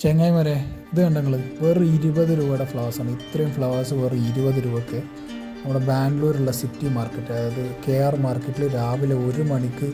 ചെങ്ങായിമാരെ ഇത് കണ്ടെങ്കിൽ വെറും 20 രൂപയുടെ ഫ്ലവേഴ്സാണ്. ഇത്രയും ഫ്ലവേഴ്സ് വെറും 20 രൂപയ്ക്ക് നമ്മുടെ ബാംഗ്ലൂരുള്ള സിറ്റി മാർക്കറ്റ്, അതായത് KR മാർക്കറ്റിൽ രാവിലെ 1 മണിക്ക്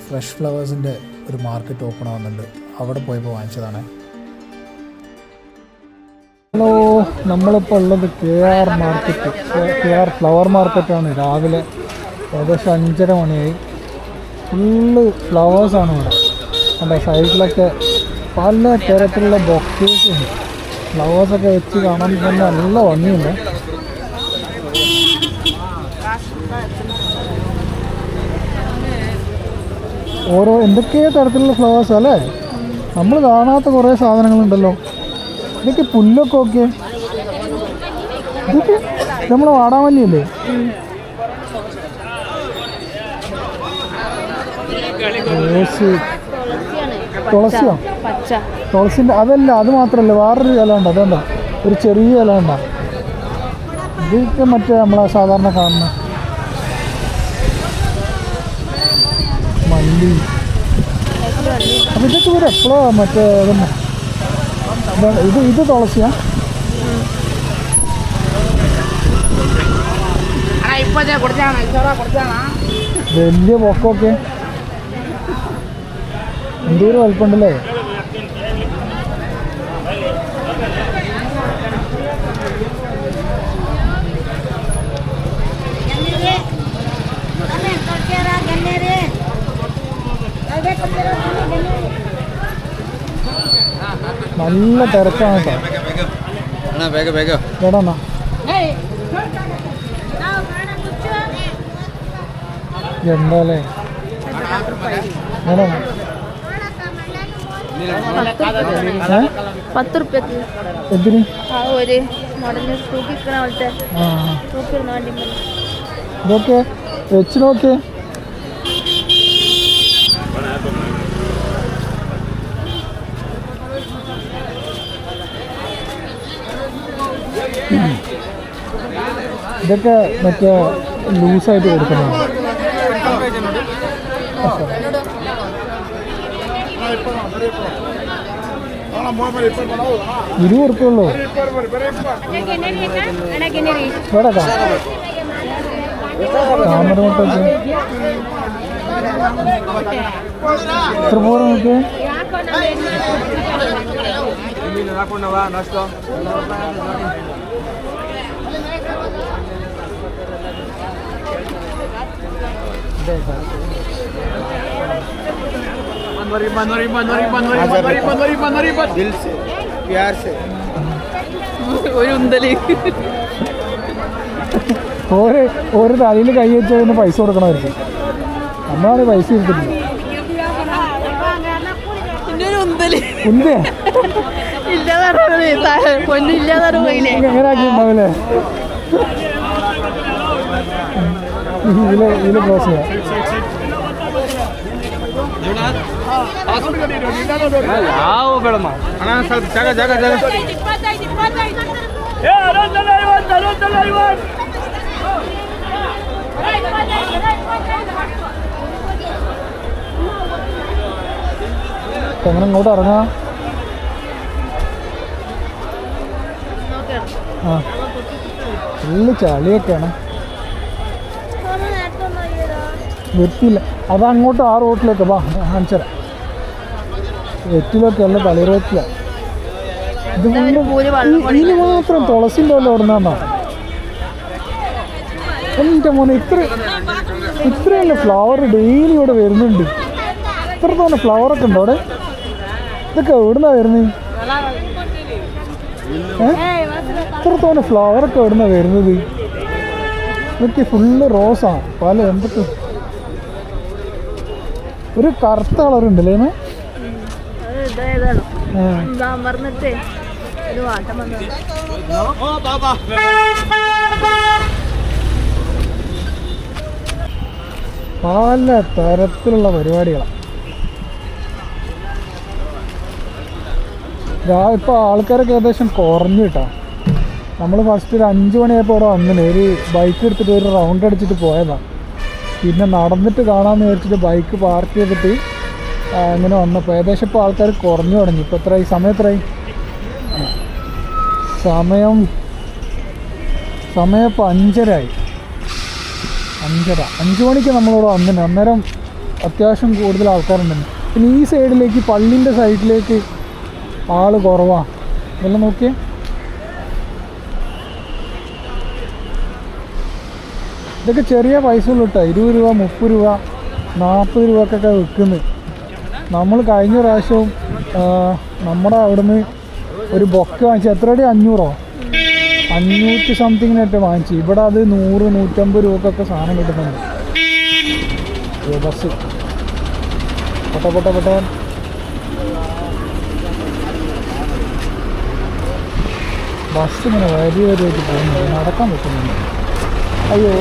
ഫ്രഷ് ഫ്ലവേഴ്സിൻ്റെ ഒരു മാർക്കറ്റ് ഓപ്പൺ ആവുന്നുണ്ട്. അവിടെ പോയപ്പോൾ വാങ്ങിച്ചതാണ്. ഹലോ, നമ്മളിപ്പോൾ ഉള്ളത് KR മാർക്കറ്റ്, KR ഫ്ലവർ മാർക്കറ്റാണ്. രാവിലെ ഏകദേശം 5:30 മണിയായി. ഫുള്ള് ഫ്ലവേഴ്സാണ് ഇവിടെ. എൻ്റെ സൈഡിലൊക്കെ പല തരത്തിലുള്ള ബൊക്കേസും ഫ്ലവേഴ്സൊക്കെ വെച്ച് കാണാൻ തന്നെ നല്ല ഭംഗിയുണ്ട്. ഓരോ എന്തൊക്കെ തരത്തിലുള്ള ഫ്ലവേഴ്സ് അല്ലേ, നമ്മൾ കാണാത്ത കുറേ സാധനങ്ങളുണ്ടല്ലോ. ഇതൊക്കെ പുല്ലൊക്കെ ഓക്കെ, ഇതൊക്കെ നമ്മളെ വാടാമല്ലിയല്ലേ? തുളസിയോ? തുളസിൻ്റെ അതല്ല, അത് മാത്രമല്ല, വേറൊരു ഇല ഉണ്ട്. അതുകൊണ്ടാ ഒരു ചെറിയ ഇല ഉണ്ടാ. ഇതൊക്കെ മറ്റേ നമ്മളെ സാധാരണ കാണുന്ന മല്ലി. അപ്പം ഇതൊക്കെ വരും എപ്പോഴോ മറ്റേ ഇതന്നെ. ഇത് തുളസിയാ? വലിയ പൊക്കമൊക്കെ എന്തോരം വലുപ്പമുണ്ടല്ലേ. നല്ല തിരക്കാണ് കേട്ടോ. എടാ എന്താല്ലേ എടാ 10 രൂപയ്ക്ക് എന്തിന്? ഇതൊക്കെ വെച്ച് നോക്കിയേ. ഇതൊക്കെ മറ്റേ ലൂസായിട്ട് കൊടുക്കുന്നതാണ്. 20 ഉറുപ്പിയുള്ളൂ. വേടക്കാ താമരമുട്ടൊക്കെ എത്ര പോരാ നോക്കിയേ. ഒരു തലയിൽ കൈ വെച്ച് കഴിഞ്ഞാൽ പൈസ കൊടുക്കണമായിരിക്കും. നമ്മളാണ് പൈസ എടുത്തിട്ടില്ല. എങ്ങനെ ആക്കിയിട്ടുണ്ടാവില്ലേ? ഇതില് ക്ലോസ് ചെയ്യാം. എങ്ങനെ ഇങ്ങോട്ട് ഇറങ്ങാം? ആ ഫുള്ള് ചളിയൊക്കെയാണ്, വൃത്തിയില്ല. അതങ്ങോട്ട് ആ റോട്ടിലേക്ക് വാ, കാണിച്ചരാം. വെറ്റിലൊക്കെ അല്ല, തളിറോട്ടിലാണ്. ഇത് ഇതിന് മാത്രം തുളസിൻ്റെ വല്ല ഓടുന്നാ എൻ്റെ മോനെ. ഇത്രയല്ല ഫ്ലവർ ഡെയിലി ഇവിടെ വരുന്നുണ്ട്. ഇത്ര തോന്നെ ഫ്ലവറൊക്കെ ഉണ്ടോ അവിടെ? ഇതൊക്കെ എവിടുന്നാ വരുന്നത്? ഇത്ര തോന്നെ ഫ്ലവറൊക്കെ എവിടുന്നാ വരുന്നത്? ഇതൊക്കെ ഫുള്ള് റോസാണ്. പല എന്തൊക്കെ ഒരു കറുത്ത കളറുണ്ടല്ലേ? പല തരത്തിലുള്ള പരിപാടികളാണ്. ഇപ്പോൾ ആൾക്കാരൊക്കെ ഏകദേശം കുറഞ്ഞു കിട്ടാം. നമ്മൾ ഫസ്റ്റ് ഒരു 5 മണിയായപ്പോൾ ഇവിടെ വന്നിന്. ഒരു ബൈക്ക് എടുത്തിട്ട് ഒരു റൗണ്ട് അടിച്ചിട്ട് പോയതാണ്. പിന്നെ നടന്നിട്ട് കാണാമെന്ന് വിചാരിച്ചിട്ട് ബൈക്ക് പാർക്ക് ചെയ്തിട്ട് ഇങ്ങനെ വന്നപ്പോൾ ഏകദേശം ഇപ്പോൾ ആൾക്കാർ കുറഞ്ഞു തുടങ്ങി. ഇപ്പോൾ എത്രയായി സമയം? എത്രയായി സമയം? ഇപ്പോൾ 5:30 5 മണിക്ക് നമ്മളിവിടെ വന്നിട്ടുണ്ട്. അന്നേരം അത്യാവശ്യം കൂടുതൽ ആൾക്കാരുണ്ടെന്ന്. പിന്നെ ഈ സൈഡിലേക്ക് പള്ളിൻ്റെ സൈഡിലേക്ക് ആൾ കുറവാണ്. ഇതെല്ലാം നോക്കിയേ. ഇതൊക്കെ ചെറിയ പൈസ ഉള്ളൂ കേട്ടോ. 20 രൂപ, 30 രൂപ, 40 രൂപക്കൊക്കെ വിൽക്കുന്നത്. നമ്മൾ കഴിഞ്ഞ പ്രാവശ്യവും നമ്മുടെ അവിടുന്ന് ഒരു ബൊക്കെ വാങ്ങിച്ചു. എത്രയുടെ? 500 സംതിങ്ങിനൊക്കെ വാങ്ങിച്ചു. ഇവിടെ അത് 100-150 രൂപക്കൊക്കെ സാധനം കിട്ടുന്നുണ്ട്. ബസ് പൊട്ടെ ബസ് ഇങ്ങനെ വരിയായിട്ട് പോകുന്നുണ്ട്. നടക്കാൻ പറ്റുന്നുണ്ട്. അയ്യോ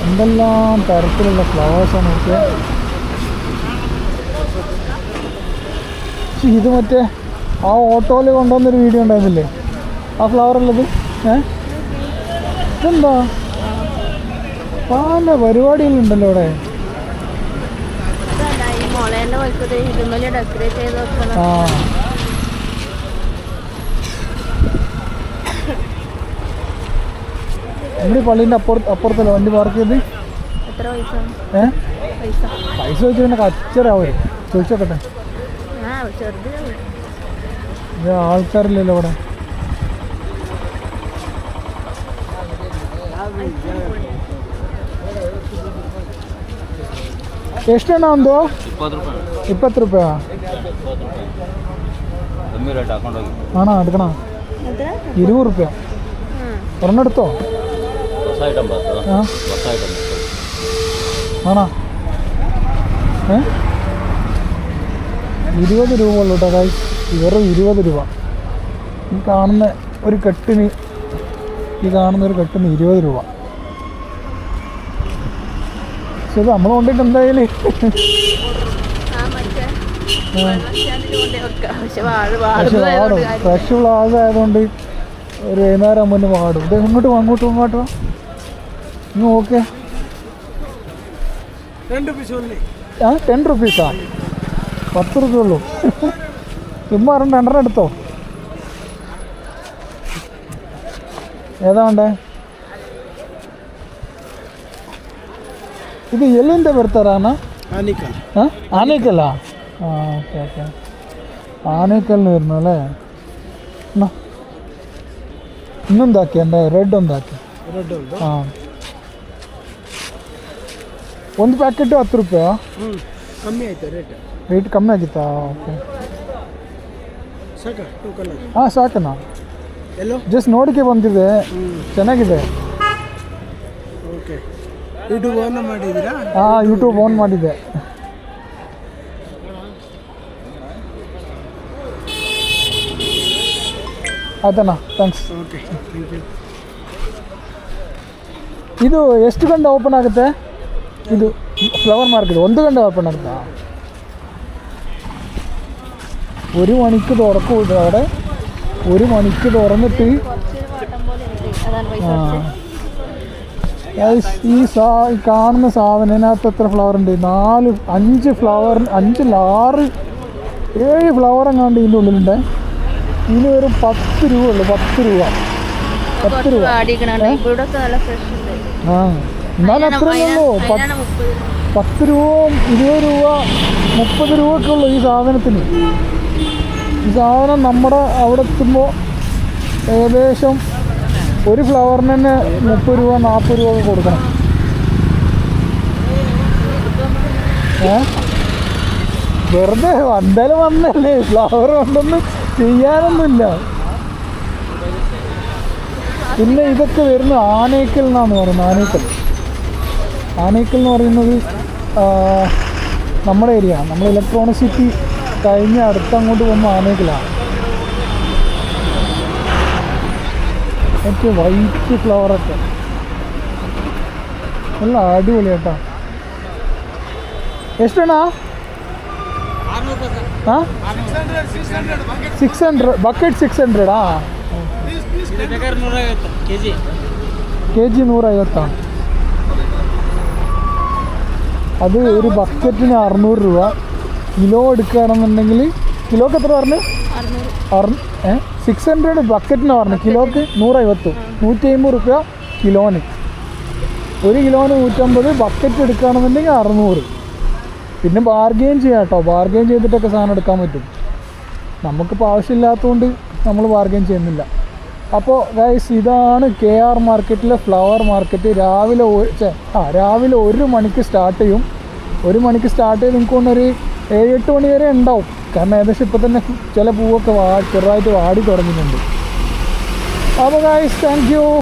എന്തെല്ലാം തരത്തിലുള്ള ഫ്ലവേഴ്സാണ് നോക്കിയാൽ. ഇത് മറ്റേ ആ ഓട്ടോയിൽ കൊണ്ടുവന്നൊരു വീഡിയോ ഉണ്ടായിരുന്നില്ലേ, ആ ഫ്ലവർ ഉള്ളത്? ഇതെന്താ പല പരിപാടികളുണ്ടല്ലോ ഇവിടെ. ആ നമ്മുടെ പള്ളീൻ്റെ അപ്പുറത്തല്ലേ വണ്ടി പാർക്ക് ചെയ്ത്? പൈസ വെച്ച് പിന്നെ കച്ചറാവര് ചോദിച്ചോക്കട്ടെ. ആൾക്കാരില്ലല്ലോ ഇവിടെ. ಎಷ್ಟಣ್ಣ ಒಂದು? 20 ರೂಪಾಯಿ ആണോ? എടുക്കണോ? 20 ರೂಪಾಯಿ ഒരെണ്ണം എടുത്തോ? ആണോ? 20 രൂപ ഉള്ളൂ കേട്ടോ ഗൈസ്. വെറും 20 രൂപ. ഈ കാണുന്ന ഒരു കെട്ടിന് 20 രൂപ. പക്ഷെ നമ്മൾ കൊണ്ടിട്ട് എന്തായാലും ഫ്രഷ് പ്ലാസ് ആയതുകൊണ്ട് ഒരു വൈകുന്നേരം മുന്നേ പാടും. ഇത് ഇങ്ങോട്ട് ഇങ്ങ് ഓക്കെ. 10 റുപ്പീസാ? 10 റുപ്യ ഉള്ളൂ. ചുമ്മാ 2 എടുത്തോ. ഏതാ വേണ്ടേ? ഇത് ಎಲ್ಲಿಂದ ಬರ್ತಾರಾ? ಆನೇಕಲ್ಲ. ഓക്കെ ആനേക്കലിന് വരുന്നല്ലേ. ಇನ್ನೊಂದಾಕಿ ಅಂದರೆ ರೆಡ್ ಒಂದಾಕಿ. ಹಾಂ, ಒಂದು ಪ್ಯಾಕೆಟು 10 ರೂಪಾಯಿ. ಕಮ್ಮಿ ಆಯ್ತು ರೇಟ್ ಕಮ್ಮಿ ಆಗಿತ್ತಾ? ಓಕೆ ಹಾಂ ಸಾಕಣ್ಣ. ಜಸ್ಟ್ ನೋಡಿಕೆ ಬಂದಿದೆ, ಚೆನ್ನಾಗಿದೆ. ಯೂಟ್ಯೂಬ್ ಆನ್ ಮಾಡಿದ್ದೀರಾ? ಹಾಂ, ಯೂಟ್ಯೂಬ್ ಆನ್ ಮಾಡಿದ್ದೆ. ಆಯ್ತಣ್ಣ, ಥ್ಯಾಂಕ್ಸ್. Okay, thank you. ಇದು ಎಷ್ಟು ಗಂಟೆ ಓಪನ್ ಆಗುತ್ತೆ? ಇದು ഫ്ലവർ മാർക്കറ്റ് 1 ಗಂಟೆ ഓപ്പൺ ആകുത്താ? 1 മണിക്ക് തുറക്കും അവിടെ. 1 മണിക്ക് തുറന്നിട്ട് ഈ കാണുന്ന സാധനത്തിനകത്ത് എത്ര ഫ്ലവർ ഉണ്ട്? 5 ഫ്ലവർ, 5 6 7 ഫ്ലവർ എങ്ങാണ്ട് ഇതിൻ്റെ ഉള്ളിലുണ്ട്. ഇതിന് വെറും 10 രൂപ ഉള്ളു. 10 രൂപ. ആ, എന്നാലും അത്രയുള്ളൂ. 10 രൂപ, 20 രൂപ, 30 രൂപയൊക്കെ ഉള്ളു ഈ സാധനത്തിന്. ഈ സാധനം നമ്മുടെ അവിടെ എത്തുമ്പോൾ ഏകദേശം ഒരു ഫ്ലവറിന് തന്നെ 30 രൂപ 40 രൂപ ഒക്കെ കൊടുക്കണം. വെറുതെ എന്തായാലും വന്നല്ലേ, ഫ്ലവർ കൊണ്ടൊന്നും ചെയ്യാനൊന്നുമില്ല. പിന്നെ ഇതൊക്കെ വരുന്നത് ആനേക്കൽ എന്നാണ് പറയുന്നത്. ആനേക്കൽ എന്ന് പറയുന്നത് നമ്മുടെ ഏരിയ. നമ്മൾ ഇലക്ട്രോണിക് സിറ്റി കഴിഞ്ഞ് അടുത്തങ്ങോട്ട് പോകുമ്പോൾ ആനേക്കലാണ്. മറ്റേ വൈറ്റ് ഫ്ലവറൊക്കെ നല്ല അടിപൊളി കേട്ടോ. എഷ്ടണാ? 600 ಬಕೆಟ್ 600. K G 150. അത് ഒരു ബക്കറ്റിന് 600 രൂപ. കിലോ എടുക്കുകയാണെന്നുണ്ടെങ്കിൽ കിലോക്ക് എത്ര പറഞ്ഞു? 600 ബക്കറ്റിന് പറഞ്ഞു. കിലോക്ക് 150, 150 രൂപ കിലോന്. 1 കിലോന് 150, ബക്കറ്റ് എടുക്കുകയാണെന്നുണ്ടെങ്കിൽ 600. പിന്നെ ബാർഗെയിൻ ചെയ്യാം കേട്ടോ. ബാർഗെയിൻ ചെയ്തിട്ടൊക്കെ സാധനം എടുക്കാൻ പറ്റും. നമുക്കിപ്പോൾ ആവശ്യമില്ലാത്തതുകൊണ്ട് നമ്മൾ ബാർഗെയിൻ ചെയ്യുന്നില്ല. അപ്പോൾ ഗൈസ്, ഇതാണ് KR മാർക്കറ്റിലെ ഫ്ലവർ മാർക്കറ്റ്. രാവിലെ 1 മണിക്ക് സ്റ്റാർട്ട് ചെയ്യും. 1 മണിക്ക് സ്റ്റാർട്ട് ചെയ്ത് നിങ്ങൾക്ക് കൊണ്ടൊരു 7-8 മണി വരെ ഉണ്ടാവും. കാരണം ഏകദേശം ഇപ്പോൾ തന്നെ ചില പൂവൊക്കെ ചെറുതായിട്ട് വാടി തുടങ്ങുന്നുണ്ട്. അപ്പോൾ ഗൈസ്, താങ്ക് യു.